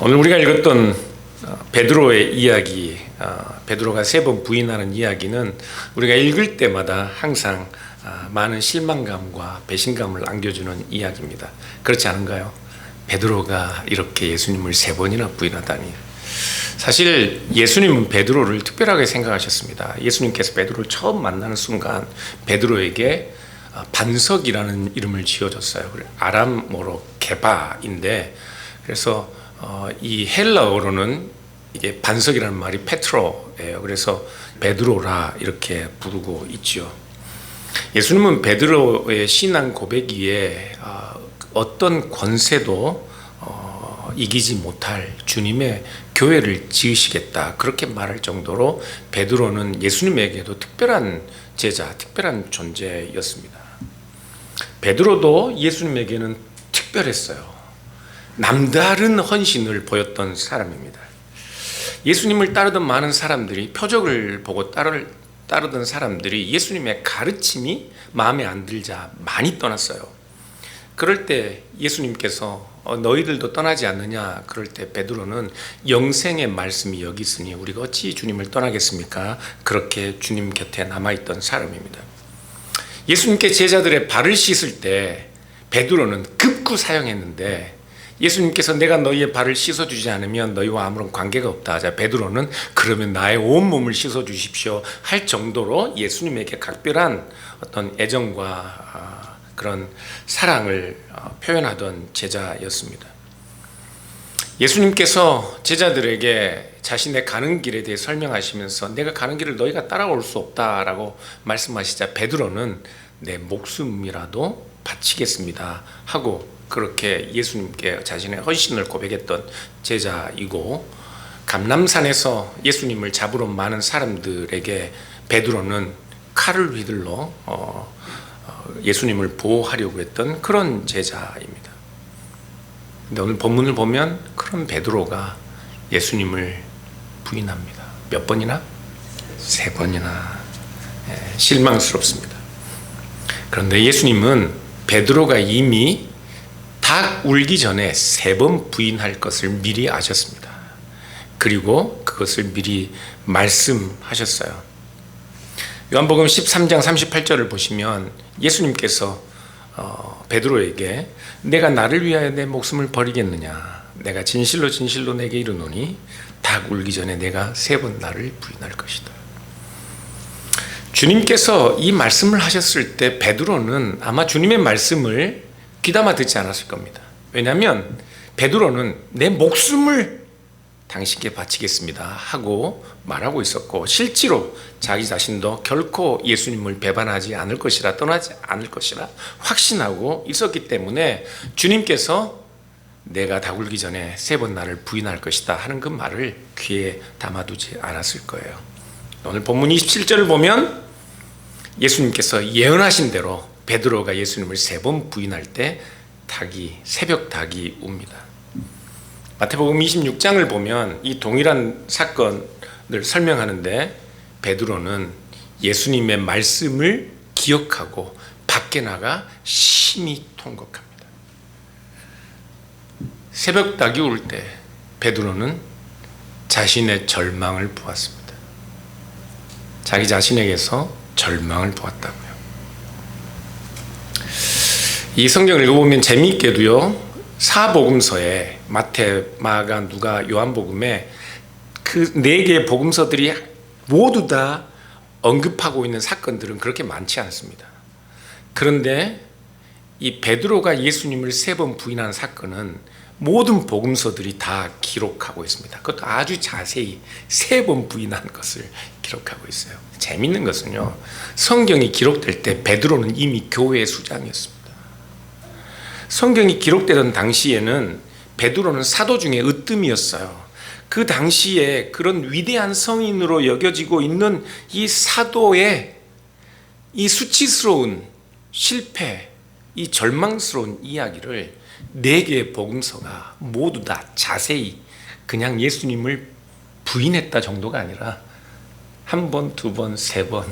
오늘 우리가 읽었던 베드로의 이야기, 베드로가 3번 부인하는 이야기는 우리가 읽을 때마다 항상 많은 실망감과 배신감을 안겨주는 이야기입니다. 그렇지 않은가요? 베드로가 이렇게 예수님을 3번이나 부인하다니. 사실 예수님은 베드로를 특별하게 생각하셨습니다. 예수님께서 베드로를 처음 만나는 순간 베드로에게 반석이라는 이름을 지어줬어요. 아람어로 게바인데, 그래서 이 헬라어로는 이게 반석이라는 말이 페트로예요. 그래서 베드로라 이렇게 부르고 있죠. 예수님은 베드로의 신앙 고백 위에 어떤 권세도 이기지 못할 주님의 교회를 지으시겠다, 그렇게 말할 정도로 베드로는 예수님에게도 특별한 제자, 특별한 존재였습니다. 베드로도 예수님에게는 특별했어요. 남다른 헌신을 보였던 사람입니다. 예수님을 따르던 많은 사람들이, 표적을 보고 따르던 사람들이 예수님의 가르침이 마음에 안 들자 많이 떠났어요. 그럴 때 예수님께서 너희들도 떠나지 않느냐, 그럴 때 베드로는 영생의 말씀이 여기 있으니 우리가 어찌 주님을 떠나겠습니까? 그렇게 주님 곁에 남아있던 사람입니다. 예수님께 제자들의 발을 씻을 때 베드로는 급구 사용했는데, 예수님께서 내가 너희의 발을 씻어주지 않으면 너희와 아무런 관계가 없다 하자 베드로는 그러면 나의 온몸을 씻어주십시오 할 정도로 예수님에게 각별한 어떤 애정과 그런 사랑을 표현하던 제자였습니다. 예수님께서 제자들에게 자신의 가는 길에 대해 설명하시면서 내가 가는 길을 너희가 따라올 수 없다라고 말씀하시자 베드로는 내 목숨이라도 바치겠습니다 하고 그렇게 예수님께 자신의 헌신을 고백했던 제자이고, 감람산에서 예수님을 잡으러 많은 사람들에게 베드로는 칼을 휘둘러 예수님을 보호하려고 했던 그런 제자입니다. 근데 오늘 본문을 보면 그런 베드로가 예수님을 부인합니다. 몇 번이나? 3번이나. 실망스럽습니다. 그런데 예수님은 베드로가 이미 닭 울기 전에 3번 부인할 것을 미리 아셨습니다. 그리고 그것을 미리 말씀하셨어요. 요한복음 13장 38절을 보시면 예수님께서 베드로에게 내가 나를 위하여 내 목숨을 버리겠느냐, 내가 진실로 진실로 내게 이르노니 닭 울기 전에 내가 3번 나를 부인할 것이다. 주님께서 이 말씀을 하셨을 때 베드로는 아마 주님의 말씀을 귀담아 듣지 않았을 겁니다. 왜냐하면 베드로는 내 목숨을 당신께 바치겠습니다 하고 말하고 있었고, 실제로 자기 자신도 결코 예수님을 배반하지 않을 것이라, 떠나지 않을 것이라 확신하고 있었기 때문에 주님께서 내가 닭 울기 전에 3번 나를 부인할 것이다 하는 그 말을 귀에 담아두지 않았을 거예요. 오늘 본문 27절을 보면 예수님께서 예언하신 대로 베드로가 예수님을 3번 부인할 때 새벽 닭이 웁니다. 마태복음 26장을 보면 이 동일한 사건을 설명하는데 베드로는 예수님의 말씀을 기억하고 밖에 나가 심히 통곡합니다. 새벽 닭이 울 때 베드로는 자신의 절망을 보았습니다. 자기 자신에게서 절망을 보았다고요. 이 성경을 읽어보면 재미있게도요, 사복음서에 마태, 마가, 누가, 요한복음에 그 4개의 복음서들이 모두 다 언급하고 있는 사건들은 그렇게 많지 않습니다. 그런데 이 베드로가 예수님을 3번 부인한 사건은 모든 복음서들이 다 기록하고 있습니다. 그것도 아주 자세히 3번 부인한 것을 기록하고 있어요. 재밌는 것은요, 성경이 기록될 때 베드로는 이미 교회의 수장이었습니다. 성경이 기록되던 당시에는 베드로는 사도 중에 으뜸이었어요. 그 당시에 그런 위대한 성인으로 여겨지고 있는 이 사도의 이 수치스러운 실패, 이 절망스러운 이야기를 4개의 복음서가 모두 다 자세히 그냥 예수님을 부인했다 정도가 아니라 1번, 2번, 3번,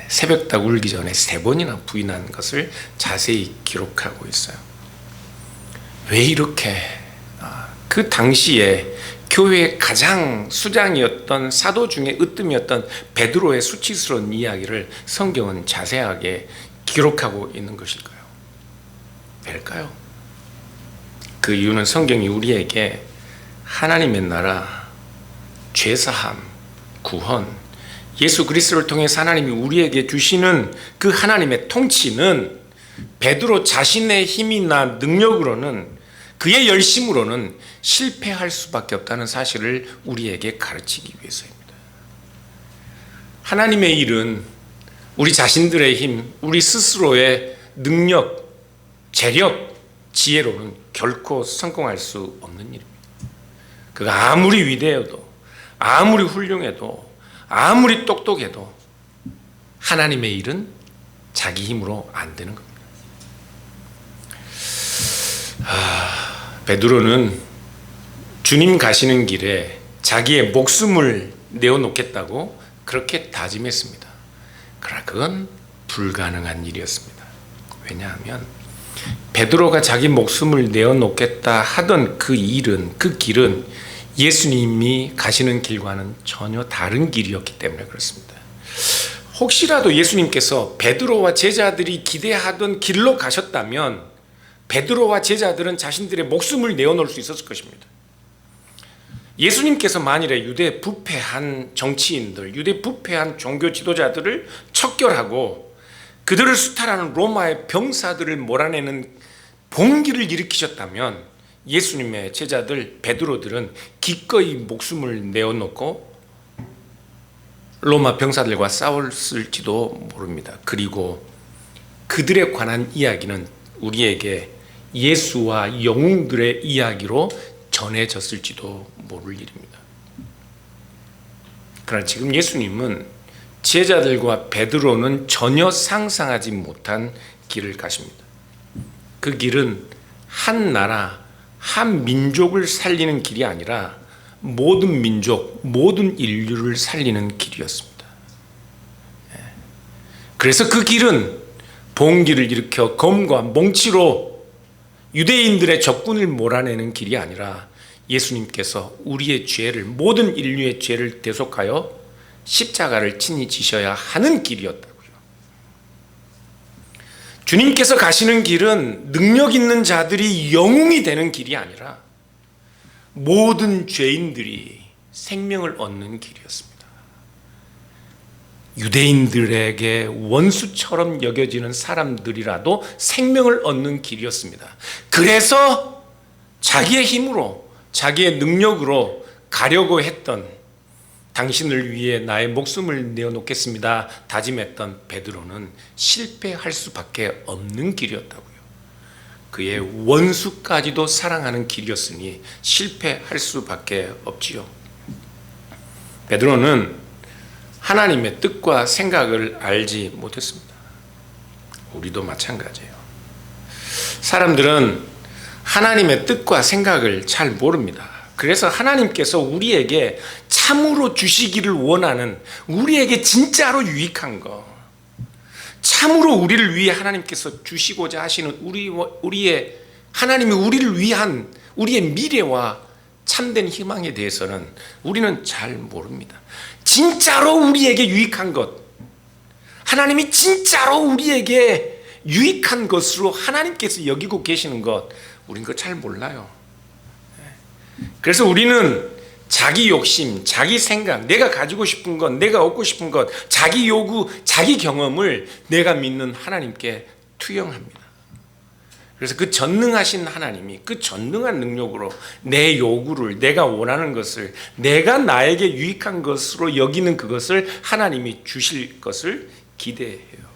새벽 닭 울기 전에 3번이나 부인한 것을 자세히 기록하고 있어요. 왜 이렇게 그 당시에 교회의 가장 수장이었던 사도 중에 으뜸이었던 베드로의 수치스러운 이야기를 성경은 자세하게 기록하고 있는 것일까요? 왜일까요? 그 이유는 성경이 우리에게 하나님의 나라, 죄사함, 구원, 예수 그리스도를 통해 하나님이 우리에게 주시는 그 하나님의 통치는 베드로 자신의 힘이나 능력으로는, 그의 열심으로는 실패할 수밖에 없다는 사실을 우리에게 가르치기 위해서입니다. 하나님의 일은 우리 자신들의 힘, 우리 스스로의 능력, 재력, 지혜로는 결코 성공할 수 없는 일입니다. 그가 아무리 위대해도, 아무리 훌륭해도, 아무리 똑똑해도 하나님의 일은 자기 힘으로 안 되는 겁니다. 베드로는 주님 가시는 길에 자기의 목숨을 내어놓겠다고 그렇게 다짐했습니다. 그러나 그건 불가능한 일이었습니다. 왜냐하면 베드로가 자기 목숨을 내어놓겠다 하던 그 일은, 그 길은 예수님이 가시는 길과는 전혀 다른 길이었기 때문에 그렇습니다. 혹시라도 예수님께서 베드로와 제자들이 기대하던 길로 가셨다면 베드로와 제자들은 자신들의 목숨을 내어놓을 수 있었을 것입니다. 예수님께서 만일에 유대 부패한 정치인들, 유대 부패한 종교 지도자들을 척결하고 그들을 수탈하는 로마의 병사들을 몰아내는 봉기를 일으키셨다면 예수님의 제자들 베드로들은 기꺼이 목숨을 내어놓고 로마 병사들과 싸웠을지도 모릅니다. 그리고 그들에 관한 이야기는 우리에게 예수와 영웅들의 이야기로 전해졌을지도 모를 일입니다. 그러나 지금 예수님은 제자들과 베드로는 전혀 상상하지 못한 길을 가십니다. 그 길은 한 나라, 한 민족을 살리는 길이 아니라 모든 민족, 모든 인류를 살리는 길이었습니다. 그래서 그 길은 봉기를 일으켜 검과 몽치로 유대인들의 적군을 몰아내는 길이 아니라 예수님께서 우리의 죄를, 모든 인류의 죄를 대속하여 십자가를 친히 지셔야 하는 길이었다고요. 주님께서 가시는 길은 능력 있는 자들이 영웅이 되는 길이 아니라 모든 죄인들이 생명을 얻는 길이었습니다. 유대인들에게 원수처럼 여겨지는 사람들이라도 생명을 얻는 길이었습니다. 그래서 자기의 힘으로, 자기의 능력으로 가려고 했던, 당신을 위해 나의 목숨을 내어놓겠습니다 다짐했던 베드로는 실패할 수밖에 없는 길이었다고요. 그의 원수까지도 사랑하는 길이었으니 실패할 수밖에 없지요. 베드로는 하나님의 뜻과 생각을 알지 못했습니다. 우리도 마찬가지예요. 사람들은 하나님의 뜻과 생각을 잘 모릅니다. 그래서 하나님께서 우리에게 참으로 주시기를 원하는, 우리에게 진짜로 유익한 것, 참으로 우리를 위해 하나님께서 주시고자 하시는 우리의 하나님이 우리를 위한 우리의 미래와 참된 희망에 대해서는 우리는 잘 모릅니다. 진짜로 우리에게 유익한 것, 하나님이 진짜로 우리에게 유익한 것으로 하나님께서 여기고 계시는 것, 우리는 그거 잘 몰라요. 그래서 우리는 자기 욕심, 자기 생각, 내가 가지고 싶은 것, 내가 얻고 싶은 것, 자기 요구, 자기 경험을 내가 믿는 하나님께 투영합니다. 그래서 그 전능하신 하나님이 그 전능한 능력으로 내 요구를, 내가 원하는 것을, 내가 나에게 유익한 것으로 여기는 그것을 하나님이 주실 것을 기대해요.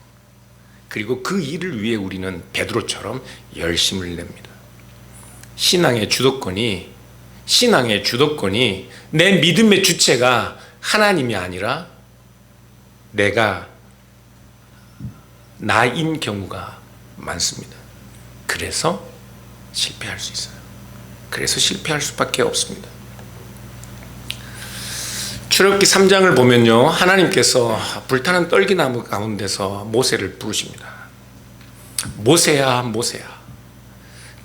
그리고 그 일을 위해 우리는 베드로처럼 열심을 냅니다. 신앙의 주도권이 내 믿음의 주체가 하나님이 아니라 나인 경우가 많습니다. 그래서 실패할 수 있어요. 그래서 실패할 수밖에 없습니다. 출애굽기 3장을 보면요, 하나님께서 불타는 떨기나무 가운데서 모세를 부르십니다. 모세야, 모세야.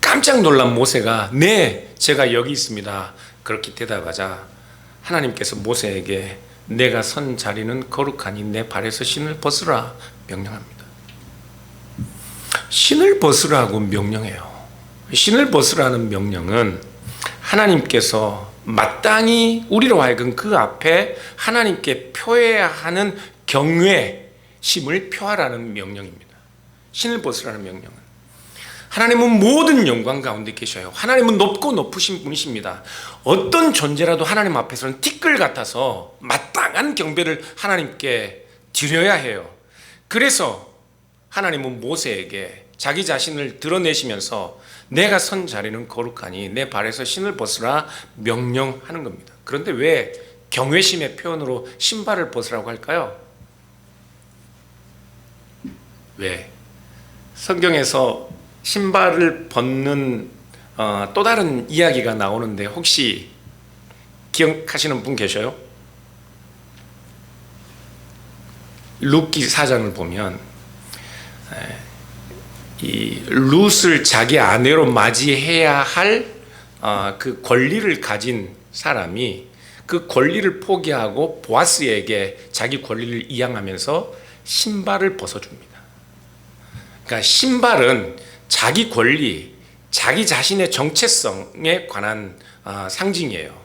깜짝 놀란 모세가 네, 제가 여기 있습니다. 그렇게 대답하자 하나님께서 모세에게 내가 선 자리는 거룩하니 내 발에서 신을 벗으라 명령합니다. 신을 벗으라고 명령해요. 신을 벗으라는 명령은 하나님께서 마땅히 우리로 하여금 그 앞에 하나님께 표해야 하는 경외심을 표하라는 명령입니다. 신을 벗으라는 명령은 하나님은 모든 영광 가운데 계셔요. 하나님은 높고 높으신 분이십니다. 어떤 존재라도 하나님 앞에서는 티끌 같아서 마땅한 경배를 하나님께 드려야 해요. 그래서 하나님은 모세에게 자기 자신을 드러내시면서 내가 선 자리는 거룩하니 내 발에서 신을 벗으라 명령하는 겁니다. 그런데 왜 경외심의 표현으로 신발을 벗으라고 할까요? 왜? 성경에서 신발을 벗는 또 다른 이야기가 나오는데 혹시 기억하시는 분 계셔요? 룻기 4장을 보면 이 룻을 자기 아내로 맞이해야 할 그 권리를 가진 사람이 그 권리를 포기하고 보아스에게 자기 권리를 이양하면서 신발을 벗어줍니다. 그러니까 신발은 자기 권리, 자기 자신의 정체성에 관한 상징이에요.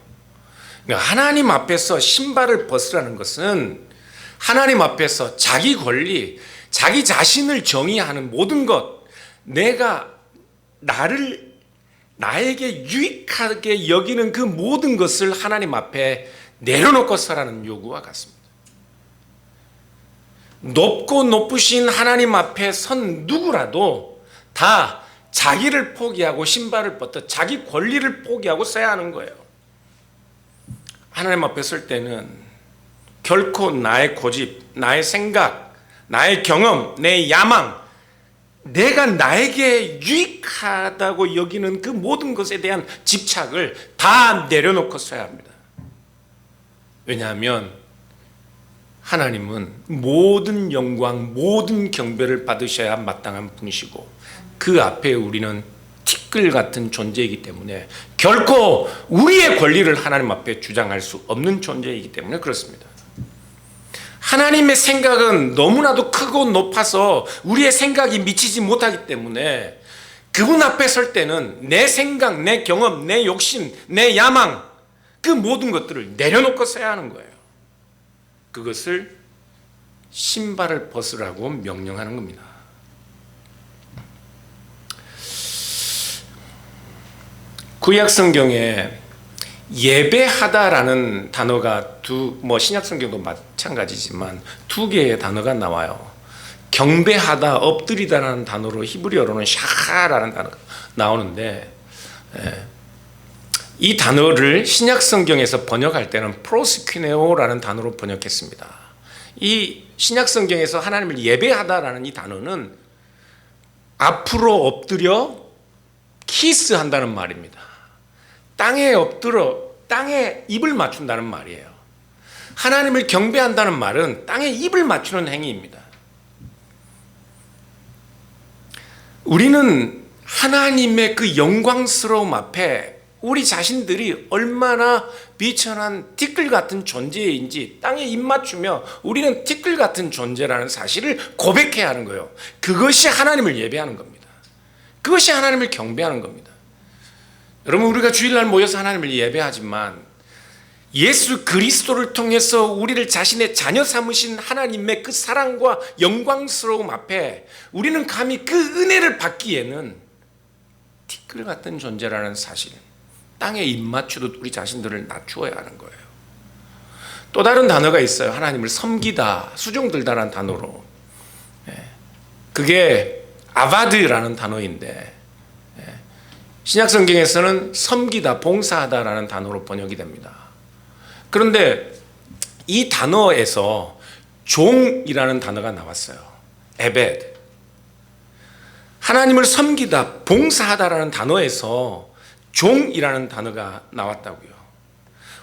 그러니까 하나님 앞에서 신발을 벗으라는 것은 하나님 앞에서 자기 권리, 자기 자신을 정의하는 모든 것, 내가 나에게 유익하게 여기는 그 모든 것을 하나님 앞에 내려놓고 서라는 요구와 같습니다. 높고 높으신 하나님 앞에 선 누구라도 다 자기를 포기하고 신발을 벗듯 자기 권리를 포기하고 서야 하는 거예요. 하나님 앞에 설 때는 결코 나의 고집, 나의 생각, 나의 경험, 내 야망, 내가 나에게 유익하다고 여기는 그 모든 것에 대한 집착을 다 내려놓고 서야 합니다. 왜냐하면 하나님은 모든 영광, 모든 경배를 받으셔야 마땅한 분이시고 그 앞에 우리는 티끌 같은 존재이기 때문에 결코 우리의 권리를 하나님 앞에 주장할 수 없는 존재이기 때문에 그렇습니다. 하나님의 생각은 너무나도 크고 높아서 우리의 생각이 미치지 못하기 때문에 그분 앞에 설 때는 내 생각, 내 경험, 내 욕심, 내 야망 그 모든 것들을 내려놓고 서야 하는 거예요. 그것을 신발을 벗으라고 명령하는 겁니다. 구약 성경에 예배하다라는 단어가 신약 성경도 마찬가지지만 두 개의 단어가 나와요. 경배하다, 엎드리다라는 단어로 히브리어로는 샤하라는 단어가 나오는데 이 단어를 신약 성경에서 번역할 때는 프로스퀴네오라는 단어로 번역했습니다. 이 신약 성경에서 하나님을 예배하다라는 이 단어는 앞으로 엎드려 키스한다는 말입니다. 땅에 엎드려 땅에 입을 맞춘다는 말이에요. 하나님을 경배한다는 말은 땅에 입을 맞추는 행위입니다. 우리는 하나님의 그 영광스러움 앞에 우리 자신들이 얼마나 비천한 티끌 같은 존재인지 땅에 입 맞추며 우리는 티끌 같은 존재라는 사실을 고백해야 하는 거예요. 그것이 하나님을 예배하는 겁니다. 그것이 하나님을 경배하는 겁니다. 여러분, 우리가 주일날 모여서 하나님을 예배하지만 예수 그리스도를 통해서 우리를 자신의 자녀 삼으신 하나님의 그 사랑과 영광스러움 앞에 우리는 감히 그 은혜를 받기에는 티끌 같은 존재라는 사실, 땅에 입 맞추듯 우리 자신들을 낮추어야 하는 거예요. 또 다른 단어가 있어요. 하나님을 섬기다, 수종들다라는 단어로. 그게 아바드라는 단어인데 신약 성경에서는 섬기다, 봉사하다라는 단어로 번역이 됩니다. 그런데 이 단어에서 종이라는 단어가 나왔어요. 에벳. 하나님을 섬기다, 봉사하다라는 단어에서 종이라는 단어가 나왔다고요.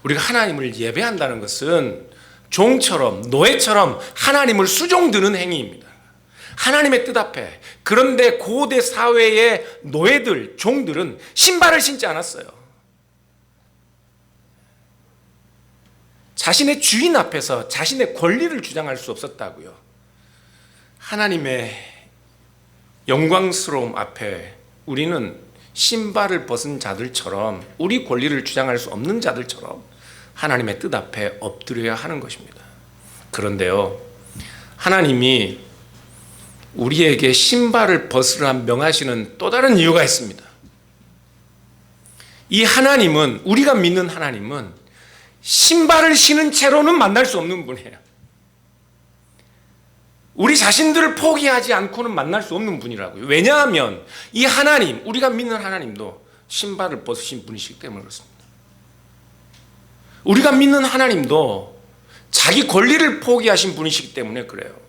우리가 하나님을 예배한다는 것은 종처럼, 노예처럼 하나님을 수종드는 행위입니다. 하나님의 뜻 앞에. 그런데 고대 사회의 노예들, 종들은 신발을 신지 않았어요. 자신의 주인 앞에서 자신의 권리를 주장할 수 없었다고요. 하나님의 영광스러움 앞에 우리는 신발을 벗은 자들처럼, 우리 권리를 주장할 수 없는 자들처럼 하나님의 뜻 앞에 엎드려야 하는 것입니다. 그런데요, 하나님이 우리에게 신발을 벗으라 명하시는 또 다른 이유가 있습니다. 이 하나님은, 우리가 믿는 하나님은 신발을 신은 채로는 만날 수 없는 분이에요. 우리 자신들을 포기하지 않고는 만날 수 없는 분이라고요. 왜냐하면 이 하나님, 우리가 믿는 하나님도 신발을 벗으신 분이시기 때문에 그렇습니다. 우리가 믿는 하나님도 자기 권리를 포기하신 분이시기 때문에 그래요.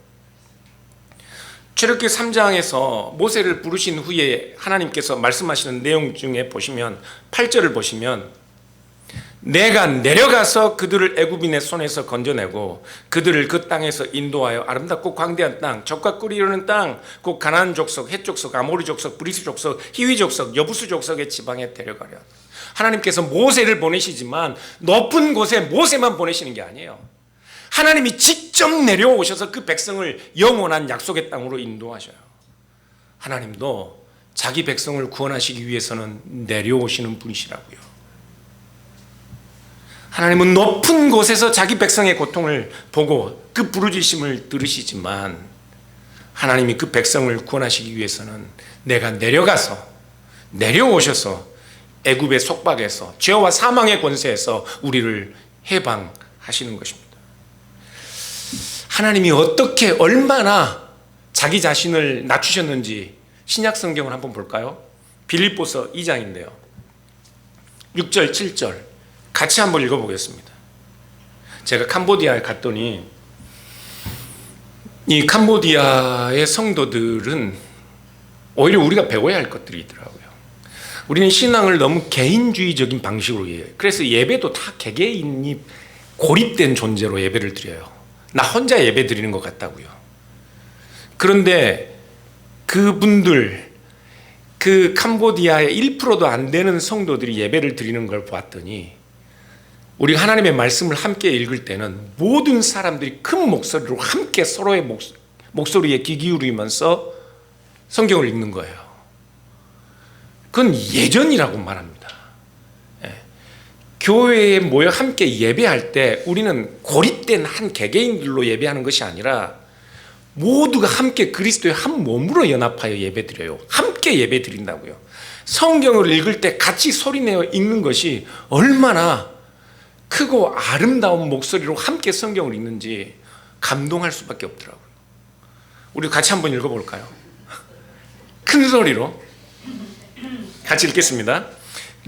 출애굽기 3장에서 모세를 부르신 후에 하나님께서 말씀하시는 내용 중에 보시면 8절을 보시면 내가 내려가서 그들을 애굽인의 손에서 건져내고 그들을 그 땅에서 인도하여 아름답고 광대한 땅, 젖과 꿀이 흐르는 땅, 곧 가나안 족속, 헷 족속, 아모리 족속, 브리스 족속, 히위 족속, 여부수 족속의 지방에 데려가려. 하나님께서 모세를 보내시지만 높은 곳에 모세만 보내시는 게 아니에요. 하나님이 직접 내려오셔서 그 백성을 영원한 약속의 땅으로 인도하셔요. 하나님도 자기 백성을 구원하시기 위해서는 내려오시는 분이시라고요. 하나님은 높은 곳에서 자기 백성의 고통을 보고 그 부르짖음을 들으시지만 하나님이 그 백성을 구원하시기 위해서는 내가 내려오셔서 애굽의 속박에서 죄와 사망의 권세에서 우리를 해방하시는 것입니다. 하나님이 어떻게 얼마나 자기 자신을 낮추셨는지 신약 성경을 한번 볼까요? 빌립보서 2장인데요. 6절 7절 같이 한번 읽어보겠습니다. 제가 캄보디아에 갔더니 이 캄보디아의 성도들은 오히려 우리가 배워야 할 것들이 있더라고요. 우리는 신앙을 너무 개인주의적인 방식으로 해요. 그래서 예배도 다 개개인이 고립된 존재로 예배를 드려요. 나 혼자 예배 드리는 것 같다고요. 그런데 그분들, 그 캄보디아의 1%도 안 되는 성도들이 예배를 드리는 걸 보았더니 우리 하나님의 말씀을 함께 읽을 때는 모든 사람들이 큰 목소리로 함께 서로의 목소리에 귀 기울이면서 성경을 읽는 거예요. 그건 예전이라고 말합니다. 교회에 모여 함께 예배할 때 우리는 고립된 한 개개인들로 예배하는 것이 아니라 모두가 함께 그리스도의 한 몸으로 연합하여 예배드려요. 함께 예배드린다고요. 성경을 읽을 때 같이 소리내어 읽는 것이 얼마나 크고 아름다운 목소리로 함께 성경을 읽는지 감동할 수밖에 없더라고요. 우리 같이 한번 읽어볼까요? 큰 소리로 같이 읽겠습니다.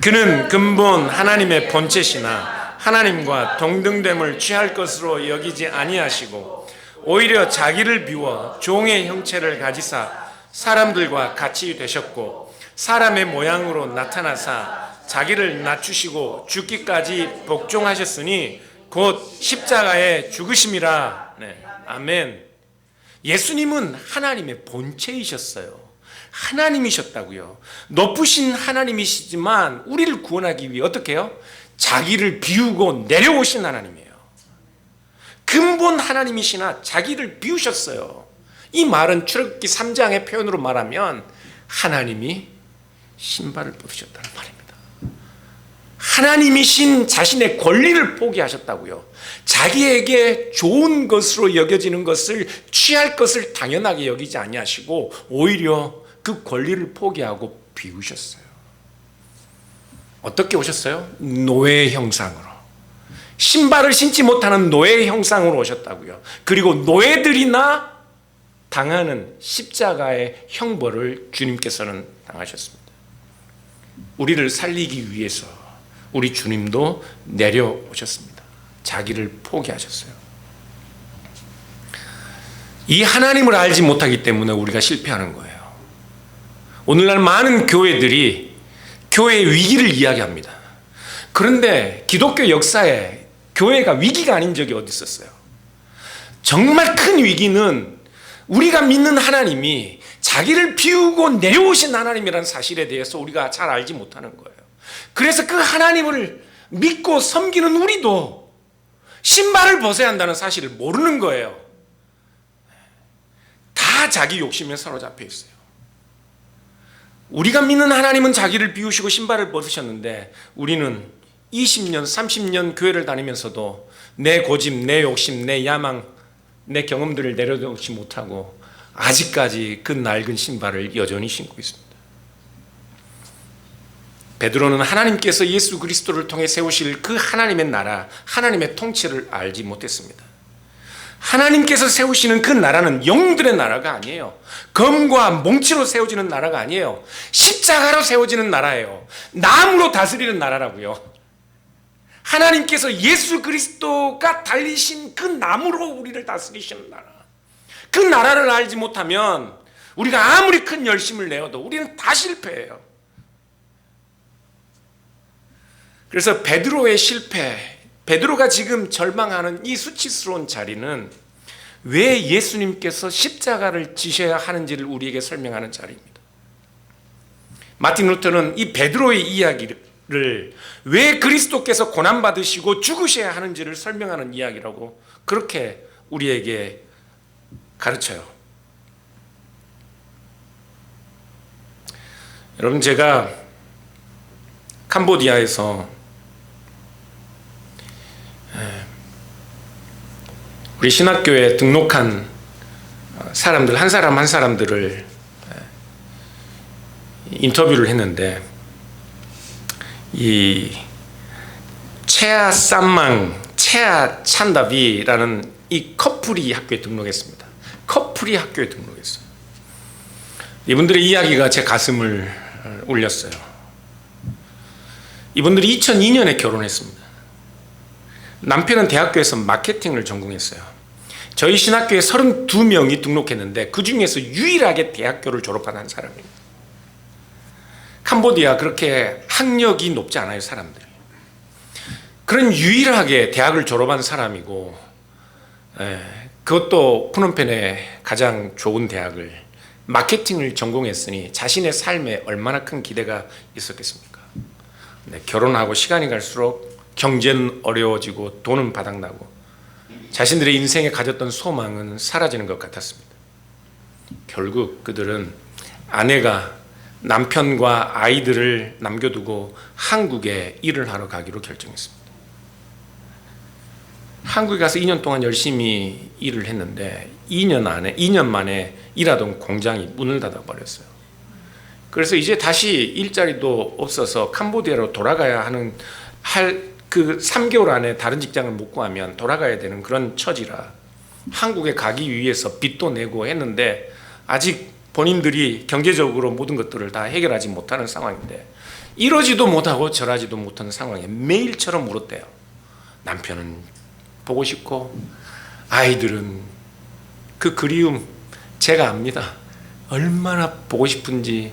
그는 근본 하나님의 본체시나 하나님과 동등됨을 취할 것으로 여기지 아니하시고 오히려 자기를 비워 종의 형체를 가지사 사람들과 같이 되셨고 사람의 모양으로 나타나사 자기를 낮추시고 죽기까지 복종하셨으니 곧 십자가에 죽으심이라. 네, 아멘. 예수님은 하나님의 본체이셨어요. 하나님이셨다고요. 높으신 하나님이시지만 우리를 구원하기 위해 어떻게 해요? 자기를 비우고 내려오신 하나님이에요. 근본 하나님이시나 자기를 비우셨어요. 이 말은 출애굽기 3장의 표현으로 말하면 하나님이 신발을 벗으셨다는 말입니다. 하나님이신 자신의 권리를 포기하셨다고요. 자기에게 좋은 것으로 여겨지는 것을 취할 것을 당연하게 여기지 아니하시고 오히려 그 권리를 포기하고 비우셨어요. 어떻게 오셨어요? 노예의 형상으로. 신발을 신지 못하는 노예의 형상으로 오셨다고요. 그리고 노예들이나 당하는 십자가의 형벌을 주님께서는 당하셨습니다. 우리를 살리기 위해서 우리 주님도 내려오셨습니다. 자기를 포기하셨어요. 이 하나님을 알지 못하기 때문에 우리가 실패하는 거예요. 오늘날 많은 교회들이 교회의 위기를 이야기합니다. 그런데 기독교 역사에 교회가 위기가 아닌 적이 어디 있었어요? 정말 큰 위기는 우리가 믿는 하나님이 자기를 비우고 내려오신 하나님이라는 사실에 대해서 우리가 잘 알지 못하는 거예요. 그래서 그 하나님을 믿고 섬기는 우리도 신발을 벗어야 한다는 사실을 모르는 거예요. 다 자기 욕심에 사로잡혀 있어요. 우리가 믿는 하나님은 자기를 비우시고 신발을 벗으셨는데 우리는 20년, 30년 교회를 다니면서도 내 고집, 내 욕심, 내 야망, 내 경험들을 내려놓지 못하고 아직까지 그 낡은 신발을 여전히 신고 있습니다. 베드로는 하나님께서 예수 그리스도를 통해 세우실 그 하나님의 나라, 하나님의 통치를 알지 못했습니다. 하나님께서 세우시는 그 나라는 영들의 나라가 아니에요. 검과 몽치로 세워지는 나라가 아니에요. 십자가로 세워지는 나라예요. 나무로 다스리는 나라라고요. 하나님께서 예수 그리스도가 달리신 그 나무로 우리를 다스리시는 나라. 그 나라를 알지 못하면 우리가 아무리 큰 열심을 내어도 우리는 다 실패해요. 그래서 베드로의 실패, 베드로가 지금 절망하는 이 수치스러운 자리는 왜 예수님께서 십자가를 지셔야 하는지를 우리에게 설명하는 자리입니다. 마틴 루터는 이 베드로의 이야기를 왜 그리스도께서 고난받으시고 죽으셔야 하는지를 설명하는 이야기라고 그렇게 우리에게 가르쳐요. 여러분, 제가 캄보디아에서 우리 신학교에 등록한 사람들 한 사람 한 사람들을 인터뷰를 했는데 이 체아 쌈망, 체아 찬다비라는 이 커플이 학교에 등록했습니다. 커플이 학교에 등록했어요. 이분들의 이야기가 제 가슴을 울렸어요. 이분들이 2002년에 결혼했습니다. 남편은 대학교에서 마케팅을 전공했어요. 저희 신학교에 32명이 등록했는데 그 중에서 유일하게 대학교를 졸업한 한 사람입니다. 캄보디아 그렇게 학력이 높지 않아요, 사람들이. 그런 유일하게 대학을 졸업한 사람이고, 그것도 프놈펜의 가장 좋은 대학을 마케팅을 전공했으니 자신의 삶에 얼마나 큰 기대가 있었겠습니까? 결혼하고 시간이 갈수록 경제는 어려워지고 돈은 바닥나고 자신들의 인생에 가졌던 소망은 사라지는 것 같았습니다. 결국 그들은 아내가 남편과 아이들을 남겨두고 한국에 일을 하러 가기로 결정했습니다. 한국에 가서 2년 동안 열심히 일을 했는데 2년 만에 일하던 공장이 문을 닫아버렸어요. 그래서 이제 다시 일자리도 없어서 캄보디아로 돌아가야 하는 그 3개월 안에 다른 직장을 못 구하면 돌아가야 되는 그런 처지라 한국에 가기 위해서 빚도 내고 했는데 아직 본인들이 경제적으로 모든 것들을 다 해결하지 못하는 상황인데 이러지도 못하고 저러지도 못하는 상황에 매일처럼 울었대요. 남편은 보고 싶고 아이들은 그 그리움 제가 압니다. 얼마나 보고 싶은지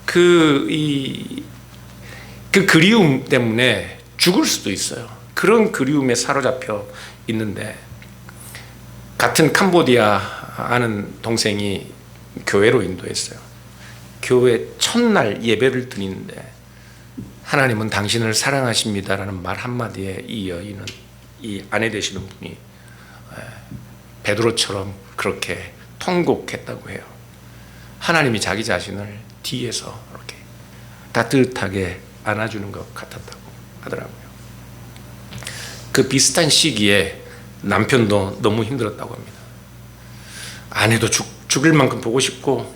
그 그리움 때문에 죽을 수도 있어요. 그런 그리움에 사로잡혀 있는데 같은 캄보디아 아는 동생이 교회로 인도했어요. 교회 첫날 예배를 드리는데 하나님은 당신을 사랑하십니다라는 말 한마디에 이 여인은 이 아내 되시는 분이 베드로처럼 그렇게 통곡했다고 해요. 하나님이 자기 자신을 뒤에서 이렇게 따뜻하게 안아주는 것 같았다고 하더라고요. 그 비슷한 시기에 남편도 너무 힘들었다고 합니다. 아내도 죽을 만큼 보고 싶고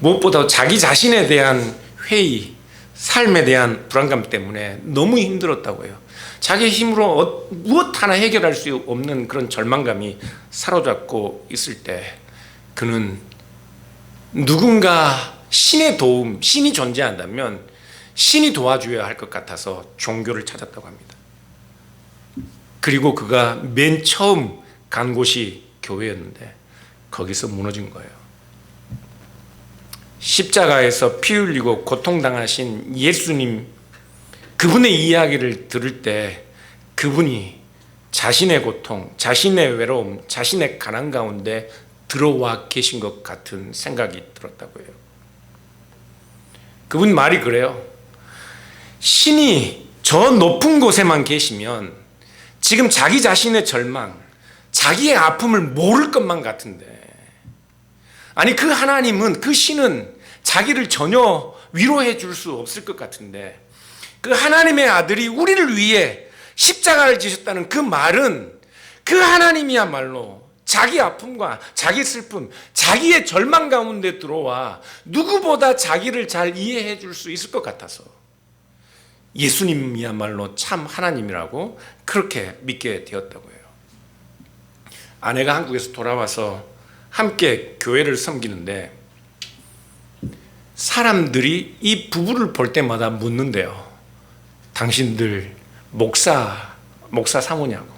무엇보다 자기 자신에 대한 회의, 삶에 대한 불안감 때문에 너무 힘들었다고 해요. 자기 힘으로 무엇 하나 해결할 수 없는 그런 절망감이 사로잡고 있을 때 그는 누군가 신의 도움, 신이 존재한다면 신이 도와줘야 할 것 같아서 종교를 찾았다고 합니다. 그리고 그가 맨 처음 간 곳이 교회였는데 거기서 무너진 거예요. 십자가에서 피 흘리고 고통당하신 예수님, 그분의 이야기를 들을 때 그분이 자신의 고통, 자신의 외로움, 자신의 가난 가운데 들어와 계신 것 같은 생각이 들었다고 해요. 그분 말이 그래요. 신이 저 높은 곳에만 계시면 지금 자기 자신의 절망, 자기의 아픔을 모를 것만 같은데, 아니 그 하나님은, 그 신은 자기를 전혀 위로해 줄 수 없을 것 같은데, 그 하나님의 아들이 우리를 위해 십자가를 지셨다는 그 말은 그 하나님이야말로 자기 아픔과 자기 슬픔, 자기의 절망 가운데 들어와 누구보다 자기를 잘 이해해 줄 수 있을 것 같아서 예수님이야말로 참 하나님이라고 그렇게 믿게 되었다고 해요. 아내가 한국에서 돌아와서 함께 교회를 섬기는데 사람들이 이 부부를 볼 때마다 묻는데요. 당신들 목사 사모냐고.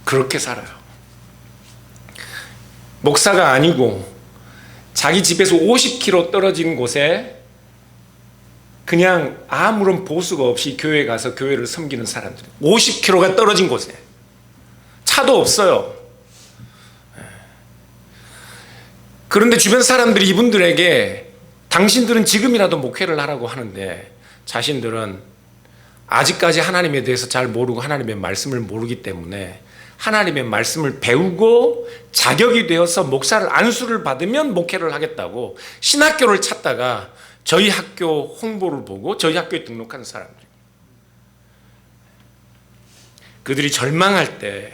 그렇게 살아요. 목사가 아니고 자기 집에서 50km 떨어진 곳에 그냥 아무런 보수가 없이 교회에 가서 교회를 섬기는 사람들. 50km가 떨어진 곳에 차도 없어요. 그런데 주변 사람들이 이분들에게 당신들은 지금이라도 목회를 하라고 하는데 자신들은 아직까지 하나님에 대해서 잘 모르고 하나님의 말씀을 모르기 때문에 하나님의 말씀을 배우고 자격이 되어서 목사를 안수를 받으면 목회를 하겠다고 신학교를 찾다가 저희 학교 홍보를 보고 저희 학교에 등록한 사람들. 그들이 절망할 때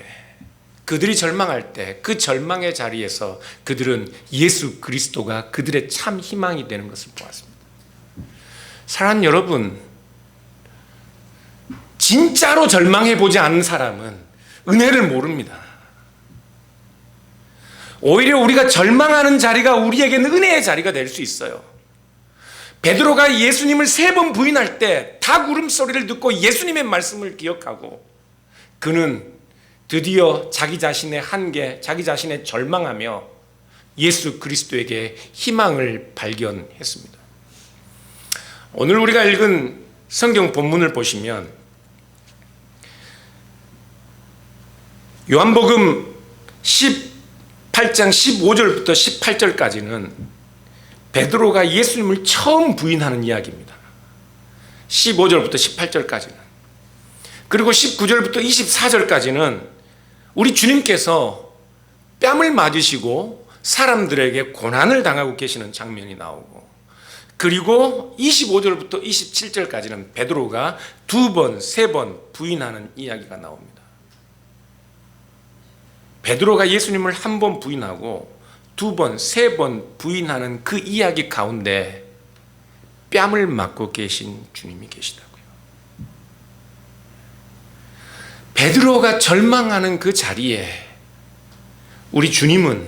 그 절망의 자리에서 그들은 예수 그리스도가 그들의 참 희망이 되는 것을 보았습니다. 사랑하는 여러분, 진짜로 절망해 보지 않는 사람은 은혜를 모릅니다. 오히려 우리가 절망하는 자리가 우리에게는 은혜의 자리가 될 수 있어요. 베드로가 예수님을 3번 부인할 때 닭 울음소리를 듣고 예수님의 말씀을 기억하고 그는 드디어 자기 자신의 한계, 자기 자신의 절망하며 예수 그리스도에게 희망을 발견했습니다. 오늘 우리가 읽은 성경 본문을 보시면 요한복음 18장 15절부터 18절까지는 베드로가 예수님을 처음 부인하는 이야기입니다. 15절부터 18절까지는. 그리고 19절부터 24절까지는 우리 주님께서 뺨을 맞으시고 사람들에게 고난을 당하고 계시는 장면이 나오고, 그리고 25절부터 27절까지는 베드로가 2번, 3번 부인하는 이야기가 나옵니다. 베드로가 예수님을 1번 부인하고 2번, 3번 부인하는 그 이야기 가운데 뺨을 맞고 계신 주님이 계시다고요. 베드로가 절망하는 그 자리에 우리 주님은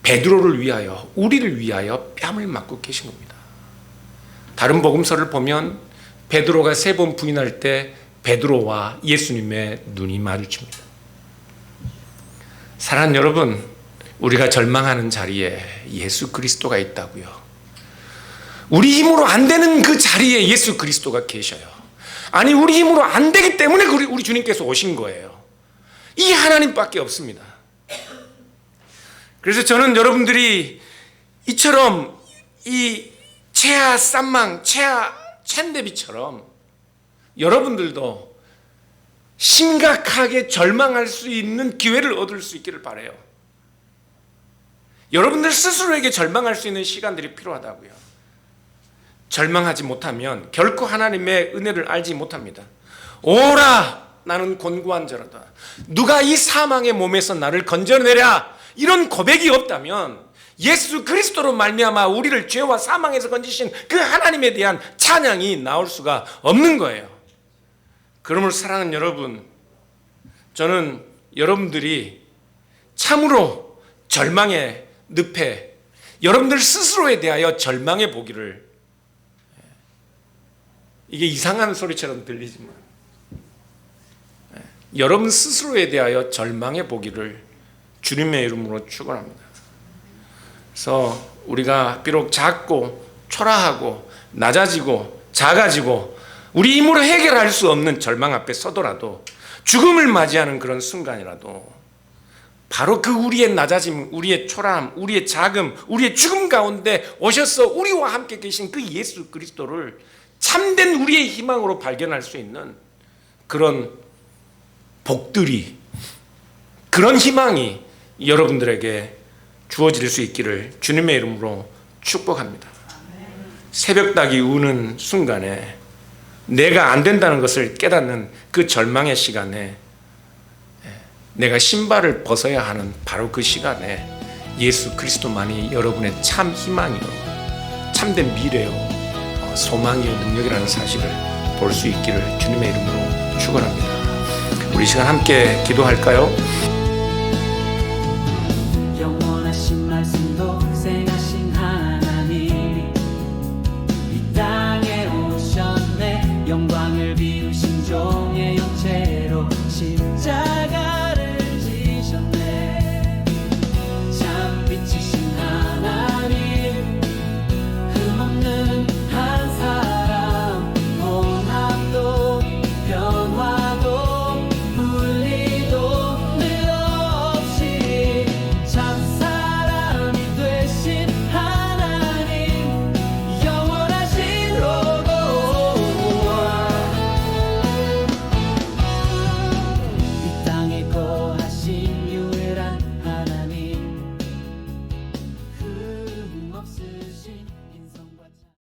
베드로를 위하여, 우리를 위하여 뺨을 맞고 계신 겁니다. 다른 복음서를 보면 베드로가 3번 부인할 때 베드로와 예수님의 눈이 마주칩니다. 사랑하는 여러분, 우리가 절망하는 자리에 예수 그리스도가 있다고요. 우리 힘으로 안 되는 그 자리에 예수 그리스도가 계셔요. 아니, 우리 힘으로 안 되기 때문에 우리 주님께서 오신 거예요. 이 하나님밖에 없습니다. 그래서 저는 여러분들이 이처럼 이 최하 쌈망, 최하 챈데비처럼 여러분들도 심각하게 절망할 수 있는 기회를 얻을 수 있기를 바라요. 여러분들 스스로에게 절망할 수 있는 시간들이 필요하다고요. 절망하지 못하면 결코 하나님의 은혜를 알지 못합니다. 오라, 나는 곤고한 자로다. 누가 이 사망의 몸에서 나를 건져내랴. 이런 고백이 없다면 예수 그리스도로 말미암아 우리를 죄와 사망에서 건지신 그 하나님에 대한 찬양이 나올 수가 없는 거예요. 그러므로 사랑하는 여러분, 저는 여러분들이 참으로 절망의 늪에 여러분들 스스로에 대하여 절망해 보기를, 이게 이상한 소리처럼 들리지만 여러분 스스로에 대하여 절망해 보기를 주님의 이름으로 축원합니다. 그래서 우리가 비록 작고 초라하고 낮아지고 작아지고 우리 힘으로 해결할 수 없는 절망 앞에 서더라도, 죽음을 맞이하는 그런 순간이라도 바로 그 우리의 낮아짐, 우리의 초라함, 우리의 작음, 우리의 죽음 가운데 오셔서 우리와 함께 계신 그 예수 그리스도를 참된 우리의 희망으로 발견할 수 있는 그런 복들이, 그런 희망이 여러분들에게 주어질 수 있기를 주님의 이름으로 축복합니다. 새벽닭이 우는 순간에 내가 안 된다는 것을 깨닫는 그 절망의 시간에 내가 신발을 벗어야 하는 바로 그 시간에 예수 그리스도만이 여러분의 참 희망이요, 참된 미래요, 소망이요, 능력이라는 사실을 볼 수 있기를 주님의 이름으로 축원합니다. 우리 시간 함께 기도할까요?